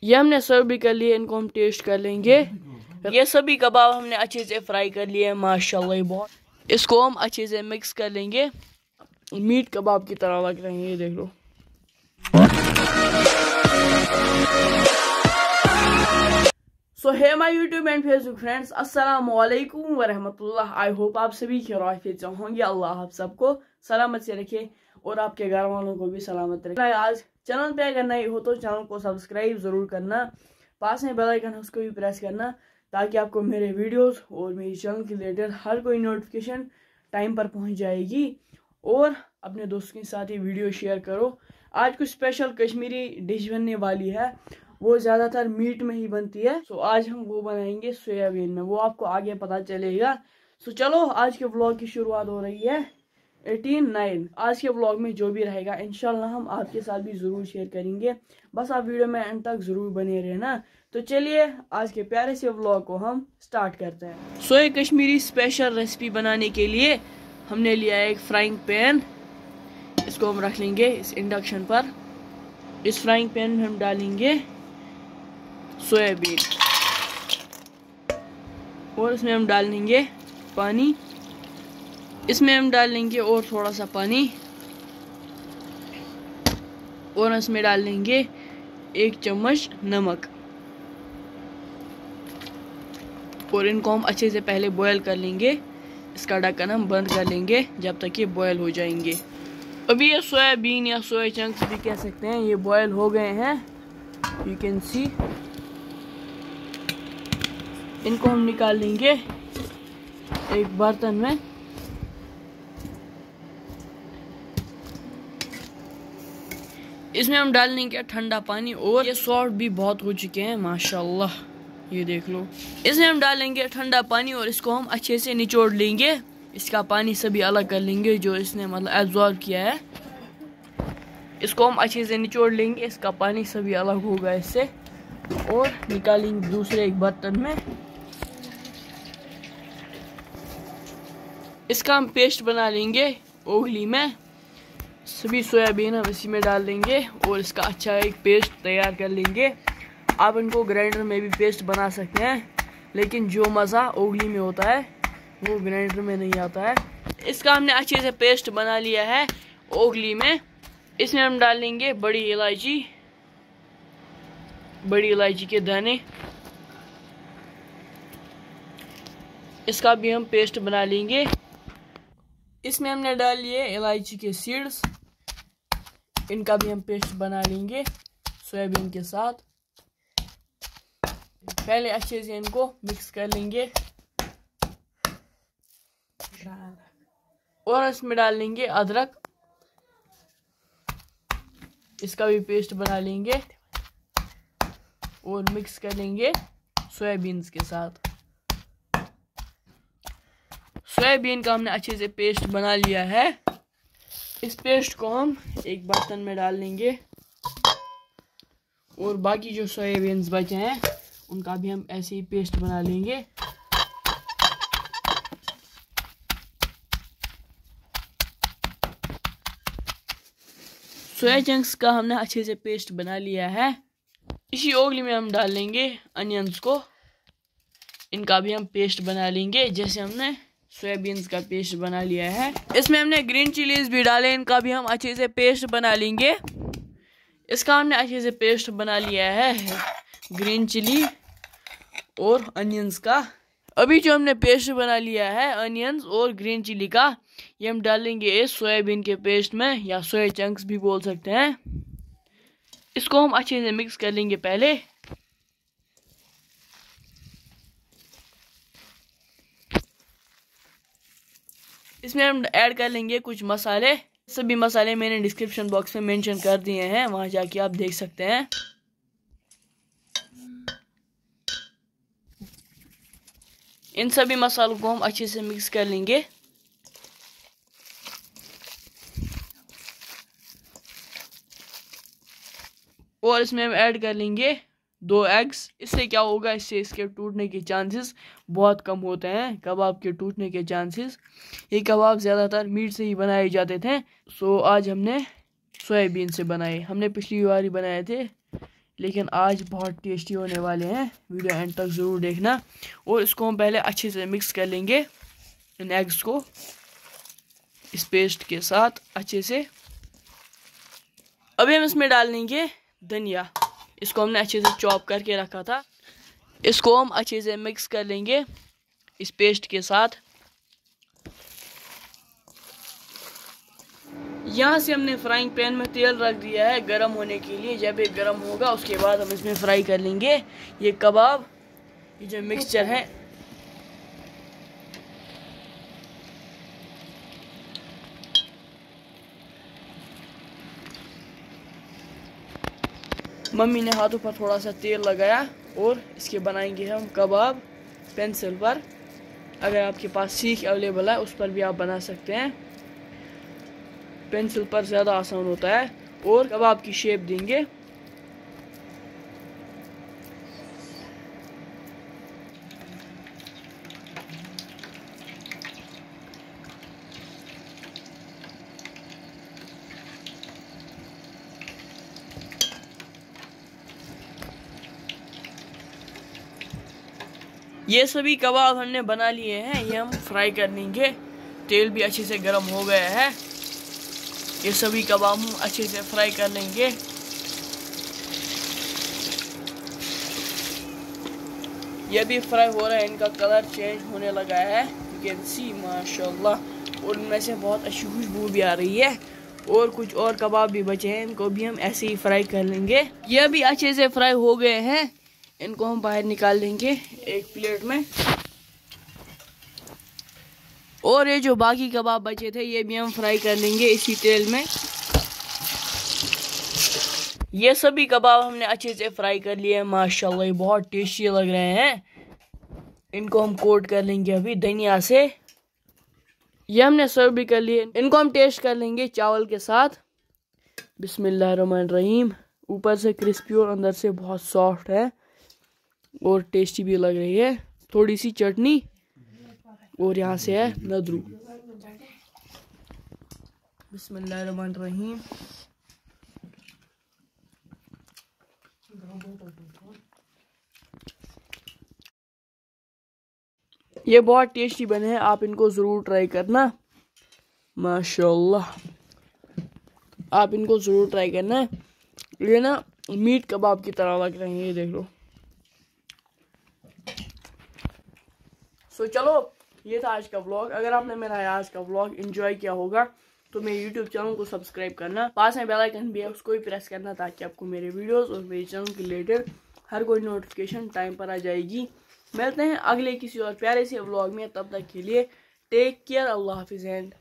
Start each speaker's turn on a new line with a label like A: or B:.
A: ये हमने सर्व भी कर लिए, इनको हम टेस्ट कर लेंगे। ये सभी कबाब हमने अच्छे से फ्राई कर लिए माशाल्लाह बहुत। इसको हम अच्छे से मिक्स कर लेंगे, मीट कबाब की तरह लग रहे हैं, ये देख लो। So hey my YouTube and Facebook friends, अस्सलाम वालेकुम व रहमतुल्लाह। आई होप आप सभी खैरियत से होंगे। अल्लाह आप सबको सलामत से रखे और आपके घर वालों को भी सलामत रखे। आज चैनल पे अगर नए हो तो चैनल को सब्सक्राइब जरूर करना, पास में बेल आइकन है उसको भी प्रेस करना, ताकि आपको मेरे वीडियोस और मेरी चैनल के रिलेटेड हर कोई नोटिफिकेशन टाइम पर पहुंच जाएगी। और अपने दोस्तों के साथ ये वीडियो शेयर करो। आज कुछ स्पेशल कश्मीरी डिश बनने वाली है, वो ज़्यादातर मीट में ही बनती है। सो आज हम वो बनाएंगे सोयाबीन में, वो आपको आगे पता चलेगा। सो चलो आज के व्लॉग की शुरुआत हो रही है 18/9। आज के व्लॉग में जो भी रहेगा इंशाल्लाह हम आपके साथ भी ज़रूर शेयर करेंगे। बस आप वीडियो में एंड तक ज़रूर बने रहना। तो चलिए आज के प्यारे से व्लॉग को हम स्टार्ट करते हैं। सोया कश्मीरी स्पेशल रेसिपी बनाने के लिए हमने लिया है एक फ्राइंग पैन। इसको हम रख लेंगे इस इंडक्शन पर। इस फ्राइंग पैन में हम डालेंगे सोयाबीन और इसमें हम डाल देंगे पानी। इसमें हम डाल लेंगे और थोड़ा सा पानी और इसमें डाल लेंगे 1 चम्मच नमक और इनको हम अच्छे से पहले बॉयल कर लेंगे। इसका ढक्कन हम बंद कर लेंगे जब तक ये बॉयल हो जाएंगे। अभी ये सोयाबीन या सोया चंक्स भी कह सकते हैं, ये बॉयल हो गए हैं, यू कैन सी। इनको हम निकाल लेंगे एक बर्तन में। इसमें हम डाल लेंगे ठंडा पानी और ये सॉफ्ट भी बहुत हो चुके हैं माशाल्लाह, ये देख लो। इसमें हम डालेंगे ठंडा पानी और इसको हम अच्छे से निचोड़ लेंगे। इसका पानी सभी अलग कर लेंगे जो इसने मतलब एब्जॉर्ब किया है। इसको हम अच्छे से निचोड़ लेंगे, इसका पानी सभी अलग होगा इससे, और निकालेंगे दूसरे एक बर्तन में। इसका हम पेस्ट बना लेंगे ओगली में। सभी सोयाबीन हम इसी में डाल देंगे और इसका अच्छा एक पेस्ट तैयार कर लेंगे। आप इनको ग्राइंडर में भी पेस्ट बना सकते हैं, लेकिन जो मज़ा ओगली में होता है वो ग्राइंडर में नहीं आता है। इसका हमने अच्छे से पेस्ट बना लिया है ओगली में। इसमें हम डाल लेंगे बड़ी इलायची के दाने। इसका भी हम पेस्ट बना लेंगे। इसमें हमने डाल लिए इलायची के सीड्स, इनका भी हम पेस्ट बना लेंगे सोयाबीन के साथ। पहले अच्छे से इनको मिक्स कर लेंगे और इसमें डाल लेंगे अदरक। इसका भी पेस्ट बना लेंगे और मिक्स कर लेंगे सोयाबीन्स के साथ। सोयाबीन का हमने अच्छे से पेस्ट बना लिया है। इस पेस्ट को हम एक बर्तन में डाल लेंगे और बाकी जो सोयाबीन्स बचे हैं उनका भी हम ऐसे ही पेस्ट बना लेंगे। सोया चंक्स का हमने अच्छे से पेस्ट बना लिया है। इसी ओगली में हम डाल लेंगे अनियंस को। इनका भी हम पेस्ट बना लेंगे जैसे हमने सोयाबीन्स का पेस्ट बना लिया है। इसमें हमने ग्रीन चिलीज भी डाले, इनका भी हम अच्छे से पेस्ट बना लेंगे। इसका हमने अच्छे से पेस्ट बना लिया है ग्रीन चिली और अनियंस का। अभी जो हमने पेस्ट बना लिया है अनियंस और ग्रीन चिली का, ये हम डालेंगे इस सोयाबीन के पेस्ट में, या सोया चंक्स भी बोल सकते हैं। इसको हम अच्छे से मिक्स कर लेंगे पहले। इसमें हम ऐड कर लेंगे कुछ मसाले। सभी मसाले मैंने डिस्क्रिप्शन बॉक्स में मेंशन कर दिए हैं, वहां जाके आप देख सकते हैं। इन सभी मसालों को हम अच्छे से मिक्स कर लेंगे। और इसमें हम ऐड कर लेंगे 2 एग्स। इससे क्या होगा, इससे इसके टूटने के चांसेस बहुत कम होते हैं, कबाब के टूटने के चांसेस। ये कबाब ज़्यादातर मीट से ही बनाए जाते थे। सो आज हमने सोयाबीन से बनाए। हमने पिछली बार ही बनाए थे, लेकिन आज बहुत टेस्टी होने वाले हैं। वीडियो एंड तक ज़रूर देखना। और इसको हम पहले अच्छे से मिक्स कर लेंगे इन एग्स को इस पेस्ट के साथ अच्छे से। अभी हम इसमें डाल लेंगे धनिया। इसको हमने अच्छे से चॉप करके रखा था। इसको हम अच्छे से मिक्स कर लेंगे इस पेस्ट के साथ। यहाँ से हमने फ्राइंग पैन में तेल रख दिया है गरम होने के लिए। जब ये गरम होगा उसके बाद हम इसमें फ्राई कर लेंगे ये कबाब, ये जो मिक्सचर है। मम्मी ने हाथों पर थोड़ा सा तेल लगाया और इसके बनाएंगे हम कबाब पेंसिल पर। अगर आपके पास सीख अवेलेबल है उस पर भी आप बना सकते हैं। पेंसिल पर ज़्यादा आसान होता है। और कबाब की शेप देंगे। ये सभी कबाब हमने बना लिए हैं। ये हम फ्राई कर लेंगे। तेल भी अच्छे से गर्म हो गया है। ये सभी कबाब हम अच्छे से फ्राई कर लेंगे। ये भी फ्राई हो रहा है, इनका कलर चेंज होने लगा है। यू कैन सी माशाल्लाह। और इनमें से बहुत अच्छी खुशबू भी आ रही है। और कुछ और कबाब भी बचे हैं, इनको भी हम ऐसे ही फ्राई कर लेंगे। ये भी अच्छे से फ्राई हो गए हैं। इनको हम बाहर निकाल लेंगे एक प्लेट में। और ये जो बाकी कबाब बचे थे ये भी हम फ्राई कर लेंगे इसी तेल में। ये सभी कबाब हमने अच्छे से फ्राई कर लिए हैं माशाल्लाह। ये बहुत टेस्टी लग रहे हैं। इनको हम कोट कर लेंगे अभी धनिया से। ये हमने सर्व भी कर लिए। इनको हम टेस्ट कर लेंगे चावल के साथ। बिस्मिल्लाहिर्रहमानिर्रहीम। ऊपर से क्रिस्पी और अंदर से बहुत सॉफ्ट है और टेस्टी भी लग रही है। थोड़ी सी चटनी और यहाँ से है नदरू। बिस्मिल्लाहिर्रहमानिर्रहीम। ये बहुत टेस्टी बने हैं, आप इनको ज़रूर ट्राई करना माशाल्लाह। आप इनको ज़रूर ट्राई करना। ये ना मीट कबाब की तरह लग रहे हैं, ये देख लो। चलो ये था आज का व्लॉग। अगर आपने मेरा आज का व्लॉग एंजॉय किया होगा तो मेरे यूट्यूब चैनल को सब्सक्राइब करना। पास में बेल आइकन भी है, उसको भी प्रेस करना ताकि आपको मेरे वीडियोस और मेरे चैनल के रिलेटेड हर कोई नोटिफिकेशन टाइम पर आ जाएगी। मिलते हैं अगले किसी और प्यारे से व्लॉग में। तब तक के लिए टेक केयर। अल्लाह हाफिज़ एंड